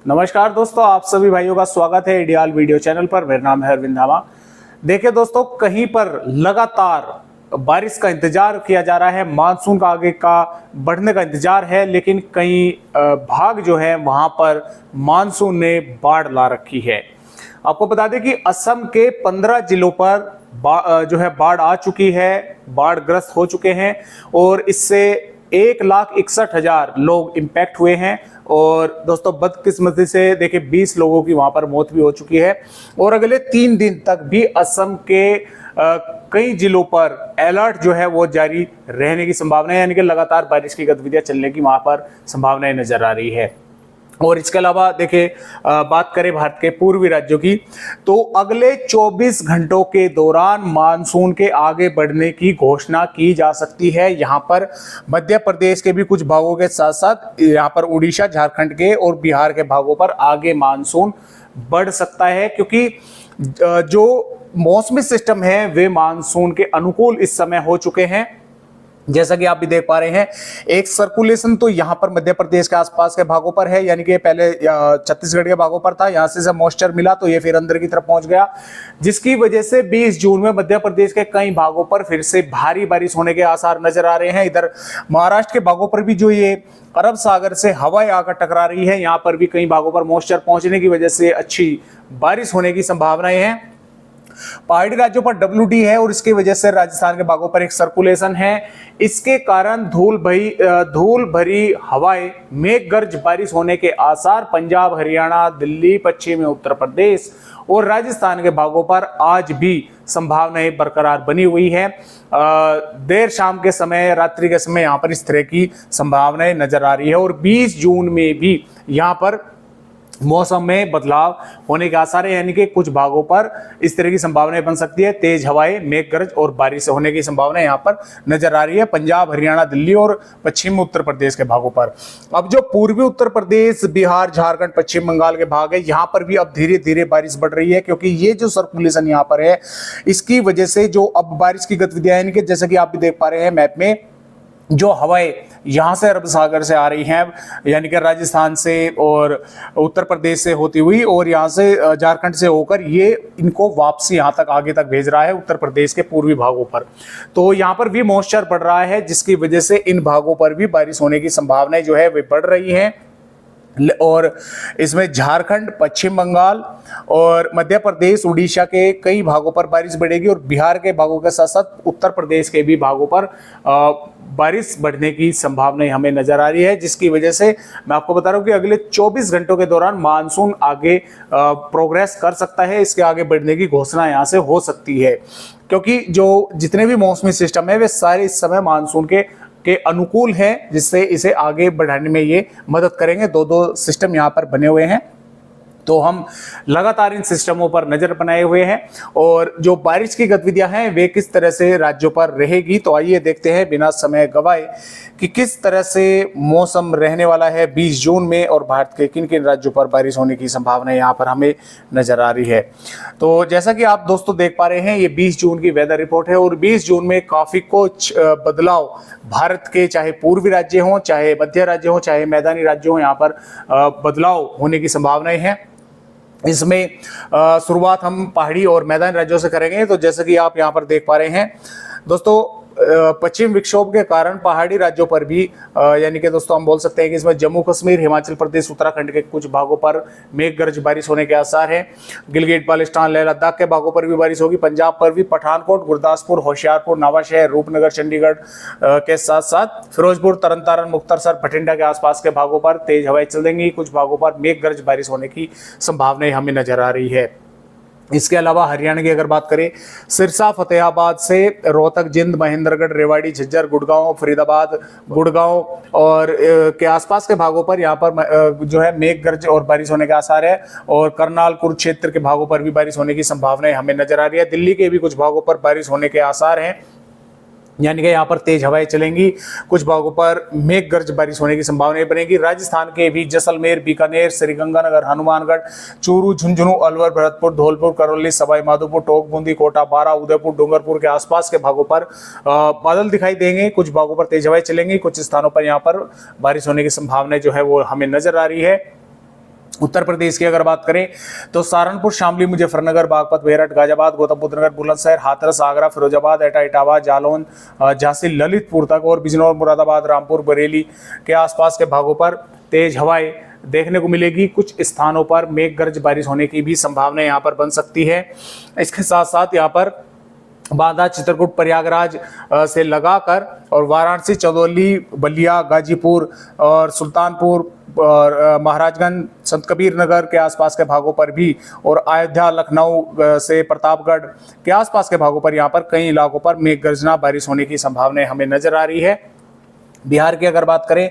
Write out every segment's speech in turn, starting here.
नमस्कार दोस्तों, आप सभी भाइयों का स्वागत है आइडियल वीडियो चैनल पर। मेरा नाम है अरविंद धामा। देखिए दोस्तों, कहीं पर लगातार बारिश का इंतजार किया जा रहा है, मानसून का आगे का बढ़ने का इंतजार है, लेकिन कई भाग जो है वहां पर मानसून ने बाढ़ ला रखी है। आपको बता दें कि असम के 15 जिलों पर जो है बाढ़ आ चुकी है, बाढ़ ग्रस्त हो चुके हैं और इससे 1,61,000 लोग इंपैक्ट हुए हैं। और दोस्तों बदकिस्मती से देखिए 20 लोगों की वहां पर मौत भी हो चुकी है और अगले 3 दिन तक भी असम के कई जिलों पर अलर्ट जो है वो जारी रहने की संभावना है, यानी कि लगातार बारिश की गतिविधियां चलने की वहां पर संभावनाएं नजर आ रही है। और इसके अलावा देखिए बात करें भारत के पूर्वी राज्यों की, तो अगले 24 घंटों के दौरान मानसून के आगे बढ़ने की घोषणा की जा सकती है। यहां पर मध्य प्रदेश के भी कुछ भागों के साथ साथ यहां पर उड़ीसा, झारखंड के और बिहार के भागों पर आगे मानसून बढ़ सकता है, क्योंकि जो मौसमी सिस्टम है वे मानसून के अनुकूल इस समय हो चुके हैं। जैसा कि आप भी देख पा रहे हैं, एक सर्कुलेशन तो यहां पर मध्य प्रदेश के आसपास के भागों पर है, यानी कि पहले छत्तीसगढ़ के भागों पर था, यहां से जब मॉइस्चर मिला तो ये फिर अंदर की तरफ पहुंच गया, जिसकी वजह से 20 जून में मध्य प्रदेश के कई भागों पर फिर से भारी बारिश होने के आसार नजर आ रहे हैं। इधर महाराष्ट्र के भागों पर भी जो ये अरब सागर से हवाएं आकर टकरा रही है, यहां पर भी कई भागों पर मॉइस्चर पहुंचने की वजह से अच्छी बारिश होने की संभावनाएं हैं। पहाड़ी राज्यों पर WD है और इसकी वजह से राजस्थान के भागों पर एक सर्कुलेशन है। इसके कारण धूल भरी हवाएं, मेघ गर्ज बारिश होने के आसार पंजाब, हरियाणा, दिल्ली, पश्चिमी उत्तर प्रदेश और राजस्थान के भागों पर आज भी संभावनाएं बरकरार बनी हुई है। देर शाम के समय, रात्रि के समय यहां पर इस तरह की संभावनाएं नजर आ रही है और 20 जून में भी यहां पर मौसम में बदलाव होने के आसार है, यानी कि कुछ भागों पर इस तरह की संभावनाएं बन सकती है। तेज हवाएं, मेघ गर्ज और बारिश होने की संभावना यहां पर नजर आ रही है पंजाब, हरियाणा, दिल्ली और पश्चिमी उत्तर प्रदेश के भागों पर। अब जो पूर्वी उत्तर प्रदेश, बिहार, झारखंड, पश्चिम बंगाल के भाग है, यहां पर भी अब धीरे धीरे बारिश बढ़ रही है, क्योंकि ये जो सर्कुलेशन यहां पर है इसकी वजह से जो अब बारिश की गतिविधियां, यानी कि जैसा कि आप भी देख पा रहे हैं मैप में, जो हवाएं यहां से अरब सागर से आ रही हैं, यानी कि राजस्थान से और उत्तर प्रदेश से होती हुई और यहां से झारखंड से होकर ये इनको वापसी यहां तक आगे तक भेज रहा है उत्तर प्रदेश के पूर्वी भागों पर। तो यहां पर भी मॉइस्चर बढ़ रहा है, जिसकी वजह से इन भागों पर भी बारिश होने की संभावनाएं जो है वे बढ़ रही हैं। और इसमें झारखंड, पश्चिम बंगाल और मध्य प्रदेश, उड़ीसा के कई भागों पर बारिश बढ़ेगी और बिहार के भागों के साथ साथ उत्तर प्रदेश के भी भागों पर बारिश बढ़ने की संभावनाएं हमें नजर आ रही है, जिसकी वजह से मैं आपको बता रहा हूं कि अगले 24 घंटों के दौरान मानसून आगे प्रोग्रेस कर सकता है। इसके आगे बढ़ने की घोषणा यहां से हो सकती है, क्योंकि जो जितने भी मौसमी सिस्टम है वे सारे इस समय मानसून के अनुकूल है, जिससे इसे आगे बढ़ाने में ये मदद करेंगे। दो सिस्टम यहाँ पर बने हुए हैं, तो हम लगातार इन सिस्टमों पर नजर बनाए हुए हैं और जो बारिश की गतिविधियां हैं वे किस तरह से राज्यों पर रहेगी। तो आइए देखते हैं बिना समय गवाए कि किस तरह से मौसम रहने वाला है 20 जून में और भारत के किन किन राज्यों पर बारिश होने की संभावना यहाँ पर हमें नजर आ रही है। तो जैसा कि आप दोस्तों देख पा रहे हैं, ये 20 जून की वेदर रिपोर्ट है और 20 जून में काफी कुछ बदलाव भारत के, चाहे पूर्वी राज्य हों, चाहे मध्य राज्य हों, चाहे मैदानी राज्य हों, यहाँ पर बदलाव होने की संभावनाएं हैं। इसमें शुरुआत हम पहाड़ी और मैदानी राज्यों से करेंगे। तो जैसे कि आप यहाँ पर देख पा रहे हैं दोस्तों, पश्चिम विक्षोभ के कारण पहाड़ी राज्यों पर भी यानी कि दोस्तों हम बोल सकते हैं कि इसमें जम्मू कश्मीर, हिमाचल प्रदेश, उत्तराखंड के कुछ भागों पर मेघ गर्ज बारिश होने के आसार हैं। गिलगित बाल्टिस्तान, लेह लद्दाख के भागों पर भी बारिश होगी। पंजाब पर भी पठानकोट, गुरदासपुर, होशियारपुर, नवाशहर, रूपनगर, चंडीगढ़ के साथ साथ फिरोजपुर, तरन तारण, मुक्तसर, बठिंडा के आसपास के भागों पर तेज हवाएं चलेंगी। कुछ भागों पर मेघ गर्ज बारिश होने की संभावनाएं हमें नजर आ रही है। इसके अलावा हरियाणा की अगर बात करें, सिरसा, फतेहाबाद से रोहतक, जिंद, महेंद्रगढ़, रेवाड़ी, झज्जर, गुड़गांव, फरीदाबाद, गुड़गांव और के आसपास के भागों पर यहाँ पर जो है मेघ गर्ज और बारिश होने के आसार है और करनाल, कुरुक्षेत्र के भागों पर भी बारिश होने की संभावनाएं हमें नजर आ रही है। दिल्ली के भी कुछ भागों पर बारिश होने के आसार हैं, यानी कि यहाँ पर तेज हवाएं चलेंगी। कुछ भागों पर मेघ गर्ज बारिश होने की संभावनाएं बनेगी। राजस्थान के भी जैसलमेर, बीकानेर, श्रीगंगानगर, हनुमानगढ़, चूरू, झुंझुनू, अलवर, भरतपुर, धौलपुर, करौली, सवाई माधोपुर, टोंक, बूंदी, कोटा, बारां, उदयपुर, डूंगरपुर के आसपास के भागों पर बादल दिखाई देंगे। कुछ भागों पर तेज हवाएं चलेंगी। कुछ स्थानों पर यहाँ पर बारिश होने की संभावनाएं जो है वो हमें नजर आ रही है। उत्तर प्रदेश की अगर बात करें तो सहारनपुर, शामली, मुजफ्फरनगर, बागपत, मेरठ, गाजियाबाद, गौतम बुद्ध नगर, बुलंदशहर, हाथरस, आगरा, फिरोजाबाद, एटा, इटावा, जालौन, झांसी, ललितपुर तक और बिजनौर, मुरादाबाद, रामपुर, बरेली के आसपास के भागों पर तेज हवाएं देखने को मिलेगी। कुछ स्थानों पर मेघ गर्ज बारिश होने की भी संभावना यहाँ पर बन सकती है। इसके साथ साथ यहाँ पर बांदा, चित्रकूट, प्रयागराज से लगाकर और वाराणसी, चंदौली, बलिया, गाजीपुर और सुल्तानपुर और महाराजगंज, संत कबीर नगर के आसपास के भागों पर भी और अयोध्या, लखनऊ से प्रतापगढ़ के आसपास के भागों पर यहाँ पर कई इलाकों पर मेघ गर्जना बारिश होने की संभावना हमें नजर आ रही है। बिहार की अगर बात करें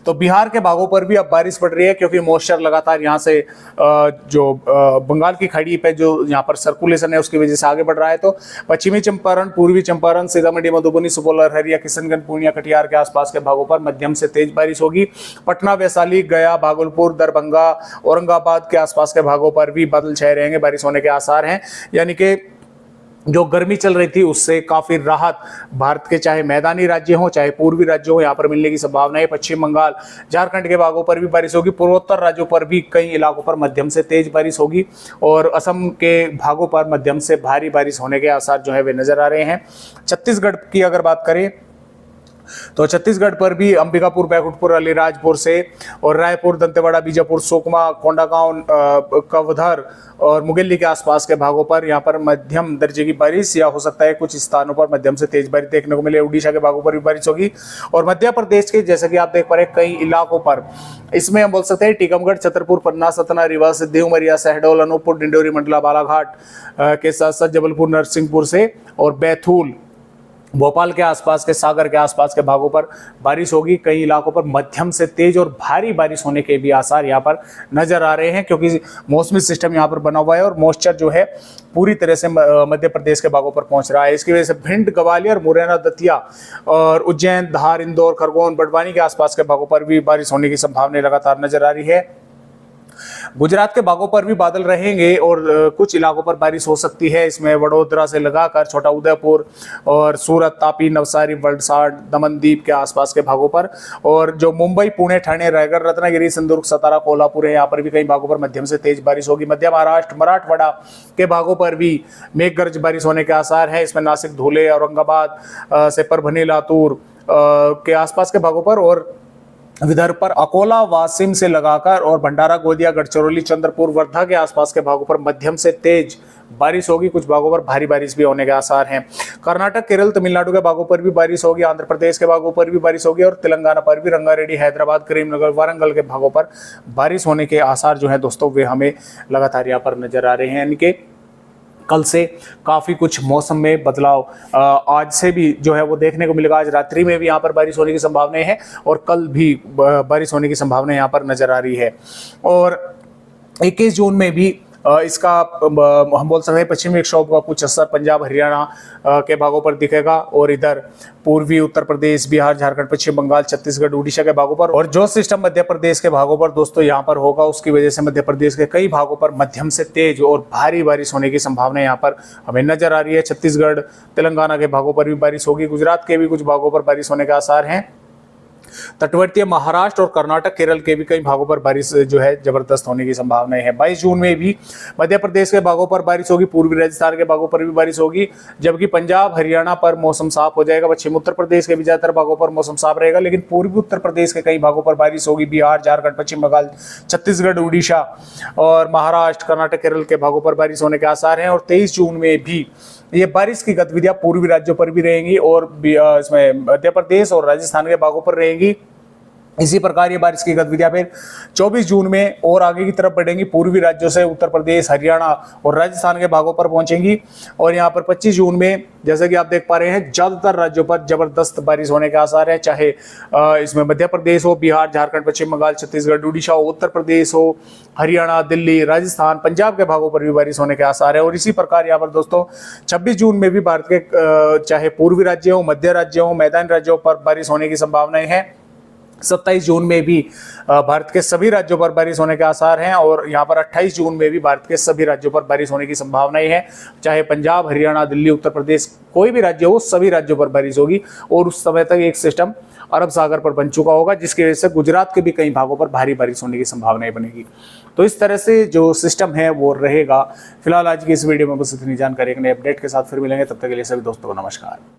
तो बिहार के भागों पर भी अब बारिश पड़ रही है, क्योंकि मॉइस्चर लगातार यहाँ से जो बंगाल की खाड़ी पे जो यहाँ पर सर्कुलेशन है उसकी वजह से आगे बढ़ रहा है। तो पश्चिमी चंपारण, पूर्वी चंपारण, सीतामढ़ी, मधुबनी, सुपौल, अररिया, किशनगंज, पूर्णिया, कटिहार के आसपास के भागों पर मध्यम से तेज बारिश होगी। पटना, वैशाली, गया, भागलपुर, दरभंगा, औरंगाबाद के आसपास के भागों पर भी बादल छाए रहेंगे, बारिश होने के आसार हैं। यानी कि जो गर्मी चल रही थी उससे काफी राहत भारत के चाहे मैदानी राज्य हो चाहे पूर्वी राज्य हो यहाँ पर मिलने की संभावना है। पश्चिम बंगाल, झारखंड के भागों पर भी बारिश होगी। पूर्वोत्तर राज्यों पर भी कई इलाकों पर मध्यम से तेज बारिश होगी और असम के भागों पर मध्यम से भारी बारिश होने के आसार जो है वे नजर आ रहे हैं। छत्तीसगढ़ की अगर बात करें तो छत्तीसगढ़ पर भी अंबिकापुर, बैकुंठपुर, अलीराजपुर से और रायपुर, दंतेवाड़ा, बीजापुर, सुकमा, कोंडागांव, कवधर और मुंगेली के आसपास के भागों पर यहाँ पर मध्यम दर्जे की बारिश या हो सकता है कुछ स्थानों पर मध्यम से तेज बारिश देखने को मिले। उड़ीसा के भागों पर भी बारिश होगी और मध्य प्रदेश के जैसे कि आप देख पा रहे कई इलाकों पर इसमें हम बोल सकते हैं टीकमगढ़, छतरपुर, पन्ना, सतना, रीवा, सिद्धि, उमरिया, शहडोल, अनूपपुर, डिंडोरी, मंडला, बालाघाट के साथ साथ जबलपुर, नरसिंहपुर से और बैतूल, भोपाल के आसपास के, सागर के आसपास के भागों पर बारिश होगी। कई इलाकों पर मध्यम से तेज और भारी बारिश होने के भी आसार यहाँ पर नजर आ रहे हैं, क्योंकि मौसमी सिस्टम यहाँ पर बना हुआ है और मॉइस्चर जो है पूरी तरह से मध्य प्रदेश के भागों पर पहुंच रहा है। इसकी वजह से भिंड, ग्वालियर, मुरैना, दतिया और उज्जैन, धार, इंदौर, खरगोन, बड़वानी के आसपास के भागों पर भी बारिश होने की संभावना लगातार नजर आ रही है। गुजरात के भागों पर भी बादल रहेंगे और कुछ इलाकों पर बारिश हो सकती है। इसमें वडोदरा से लगाकर छोटा उदयपुर और सूरत, तापी, नवसारी, वलसाड, दमनदीप के आसपास के भागों पर और जो मुंबई, पुणे, ठाणे, रायगढ़, रत्नागिरी, सिंधुदुर्ग, सतारा, कोल्हापुर है यहाँ पर भी कई भागों पर मध्यम से तेज बारिश होगी। मध्य महाराष्ट्र, मराठवाड़ा के भागों पर भी मेघ गर्ज बारिश होने के आसार है। इसमें नासिक, धुले, औरंगाबाद से परभनी, लातूर के आसपास के भागों पर और विदर्भ पर अकोला, वासिम से लगाकर और भंडारा, गोंदिया, गढ़चिरौली, चंद्रपुर, वर्धा के आसपास के भागों पर मध्यम से तेज बारिश होगी। कुछ भागों पर भारी बारिश भी होने के आसार हैं। कर्नाटक, केरल, तमिलनाडु के भागों पर भी बारिश होगी। आंध्र प्रदेश के भागों पर भी बारिश होगी और तेलंगाना पर भी रंगारेड्डी, हैदराबाद, करीमनगर, वारंगल के भागों पर बारिश होने के आसार जो है दोस्तों वे हमें लगातार यहाँ पर नजर आ रहे हैं। यानी कि कल से काफ़ी कुछ मौसम में बदलाव आज से भी जो है वो देखने को मिलेगा। आज रात्रि में भी यहाँ पर बारिश होने की संभावना है और कल भी बारिश होने की संभावना यहाँ पर नजर आ रही है। और 21 जून में भी इसका हम बोल सकते हैं पश्चिमी विक्षोभ का कुछ असर पंजाब, हरियाणा के भागों पर दिखेगा और इधर पूर्वी उत्तर प्रदेश, बिहार, झारखंड, पश्चिम बंगाल, छत्तीसगढ़, उड़ीसा के भागों पर और जो सिस्टम मध्य प्रदेश के भागों पर दोस्तों यहाँ पर होगा उसकी वजह से मध्य प्रदेश के कई भागों पर मध्यम से तेज और भारी बारिश होने की संभावना यहाँ पर हमें नजर आ रही है। छत्तीसगढ़, तेलंगाना के भागों पर भी बारिश होगी। गुजरात के भी कुछ भागों पर बारिश होने के आसार हैं। तटवर्तीय महाराष्ट्र और कर्नाटक, केरल के भी कई भागों पर बारिश जो है जबरदस्त होने की संभावनाएं है। 22 जून में भी मध्य प्रदेश के भागों पर बारिश होगी। पूर्वी राजस्थान के भागों पर भी बारिश होगी, जबकि पंजाब, हरियाणा पर मौसम साफ हो जाएगा। पश्चिम उत्तर प्रदेश के भी ज्यादातर भागों पर मौसम साफ रहेगा, लेकिन पूर्वी उत्तर प्रदेश के कई भागों पर बारिश होगी। बिहार, झारखंड, पश्चिम बंगाल, छत्तीसगढ़, उड़ीसा और महाराष्ट्र, कर्नाटक, केरल के भागों पर बारिश होने के आसार हैं। और 23 जून में भी ये बारिश की गतिविधियां पूर्वी राज्यों पर भी रहेंगी और इसमें मध्य प्रदेश और राजस्थान के भागों पर रहेंगी। इसी प्रकार ये बारिश की गतिविधियां फिर 24 जून में और आगे की तरफ बढ़ेंगी। पूर्वी राज्यों से उत्तर प्रदेश, हरियाणा और राजस्थान के भागों पर पहुंचेंगी और यहाँ पर 25 जून में जैसे कि आप देख पा रहे हैं ज्यादातर राज्यों पर जबरदस्त बारिश होने के आसार है, चाहे इसमें मध्य प्रदेश हो, बिहार, झारखंड, पश्चिम बंगाल, छत्तीसगढ़, उड़ीसा हो, उत्तर प्रदेश हो, हरियाणा, दिल्ली, राजस्थान, पंजाब के भागों पर भी बारिश होने के आसार है। और इसी प्रकार यहाँ पर दोस्तों 26 जून में भी भारत के चाहे पूर्वी राज्य हो, मध्य राज्य हो, मैदानी राज्यों पर बारिश होने की संभावनाएं हैं। 27 जून में भी भारत के सभी राज्यों पर बारिश होने के आसार हैं और यहाँ पर 28 जून में भी भारत के सभी राज्यों पर बारिश होने की संभावनाएं हैं, चाहे पंजाब, हरियाणा, दिल्ली, उत्तर प्रदेश कोई भी राज्य हो, सभी राज्यों पर बारिश होगी। और उस समय तक एक सिस्टम अरब सागर पर बन चुका होगा, जिसकी वजह से गुजरात के भी कई भागों पर भारी बारिश होने की संभावनाएं बनेगी। तो इस तरह से जो सिस्टम है वो रहेगा। फिलहाल आज की इस वीडियो में बस इतनी जानकारी, एक नए अपडेट के साथ फिर मिलेंगे, तब तक के लिए सभी दोस्तों को नमस्कार।